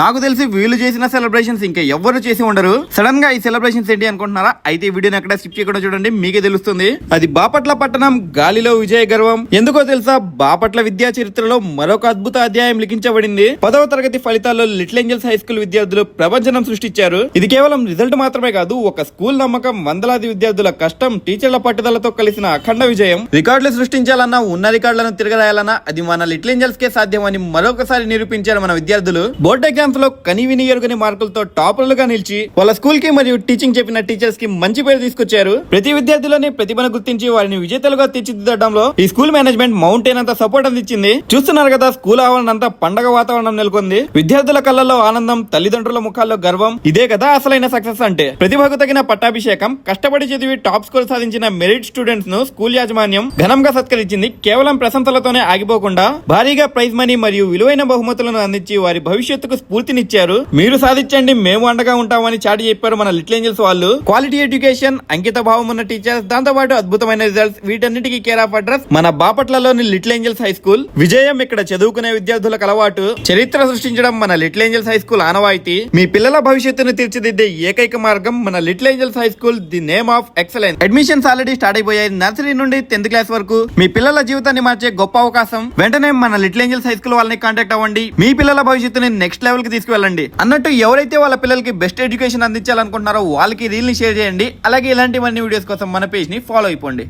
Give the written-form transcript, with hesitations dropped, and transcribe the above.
నాకు తెలిసి వీళ్ళు చేసిన సెలబ్రేషన్స్ ఇంకా ఎవ్వరు చేసి ఉండరు. సడన్ గా ఈ సెలబ్రేషన్స్ ఏంటి అనుకుంటున్నారా? అయితే ఈ వీడియోని ఎక్కడ స్కిప్ చేయకుండా చూడండి, మీకే తెలుస్తుంది. అది బాపట్ల పట్టణం గాలిలో విజయ గర్వం. ఎందుకో తెలుసా? బాపట్ల విద్యా చరిత్రలో మరొక అద్భుత అధ్యాయం లిఖించబడింది. 10వ తరగతి ఫలితాల్లో లిటిల్ ఏంజల్స్ హై స్కూల్ విద్యార్థులు ప్రపంచనం సృష్టించారు. ఇది కేవలం రిజల్ట్ మాత్రమే కాదు, ఒక స్కూల్ నమ్మకం, వందలాది విద్యార్థుల కష్టం, టీచర్ల పట్టుదలతో కలిసిన అఖండ విజయం. రికార్డులు సృష్టించాలన్నా, ఉన్న రికార్డులను తిరగరాయాలన్నా అది మన లిటిల్ ఏంజల్స్ కే సాధ్యమని మరొకసారి నిరూపించారు మన విద్యార్థులు. బోర్డు ఎగ్జామ్స్ లో కనివిని ఎరుగని మార్కులతో టాపర్లుగా నిలిచి వాళ్ళ స్కూల్ కి మరియు టీచింగ్ చెప్పిన టీచర్స్ కి మంచి పేరు తీసుకొచ్చారు. ప్రతి విద్యార్థులని ప్రతిభను గుర్తించి వారిని విజేతలుగా తీర్చిదిద్దడంలో ఈ స్కూల్ మేనేజ్మెంట్ మౌంటైన్ అంతా సపోర్ట్ అందించింది. చూస్తున్నారు కదా, స్కూల్ ఆవరణ అంతా పండగ వాతావరణం నెలకొంది. విద్యార్థుల కళ్ళల్లో ఆనందం, తల్లిదండ్రుల ముఖాల్లో గర్వం. ఇదే కదా అసలైన సక్సెస్ అంటే. ప్రతిభకు తగిన పట్టాభిషేకం. కష్టపడి చదివి టాప్ స్కోర్ సాధించిన మెరిట్ స్టూడెంట్స్ ను స్కూల్ యాజమాన్యం ఘనంగా సత్కరించింది. కేవలం ప్రశంసలతోనే ఆగిపోకుండా భారీగా ప్రైజ్ మనీ మరియు విలువైన బహుమతులను అందించి వారి భవిష్యత్తుకు స్ఫూర్తినిచ్చారు. మీరు సాధించండి, మేము అండగా ఉంటామని చాటి చెప్పారు మన లిటిల్ ఏంజల్స్ వాళ్ళు. క్వాలిటీ ఎడ్యుకేషన్, అంకిత భావం ఉన్న టీచర్స్, దాంతో పాటు అద్భుతమైన రిజల్ట్స్, వీటన్నిటికీ కేర్ ఆఫ్ అడ్రస్ మన బాపట్లలోని లిటిల్ ఏంజల్స్ హై స్కూల్. విజయం ఇక్కడ చదువుకునే విద్యార్థులకు అలవాటు. చరిత్ర సృష్టించడం మన లిటిల్ ఏంజల్స్ హై స్కూల్ ఆనవాయితీ. మీ పిల్లల భవిష్యత్తును తీర్చిదిద్దే ఏకైక మార్గం మన little angels high school, the name of excellence. Admissions already start అయిపోయాయి. నర్సరీ నుండి 10th క్లాస్ వరకు మీ పిల్లల జీవితాన్ని మార్చే గొప్ప అవకాశం. వెంటనే మన లిటిల్ ఏంజల్స్ హై స్కూల్ వాళ్ళని కాంటాక్ట్ అవ్వండి. మీ పిల్లల భవిష్యత్తుని నెక్స్ట్ లెవెల్ కి తీసుకువెళ్ళండి. అన్నట్టు ఎవరైతే వాళ్ళ పిల్లలకి బెస్ట్ ఎడ్యుకేషన్ అందించాలనుకుంటున్నారో వాళ్ళకి రీల్ ని షేర్ చేయండి. అలాగే ఇలాంటివన్నీ వీడియోస్ కోసం మన పేజ్ ని ఫాలో అయిపోండి.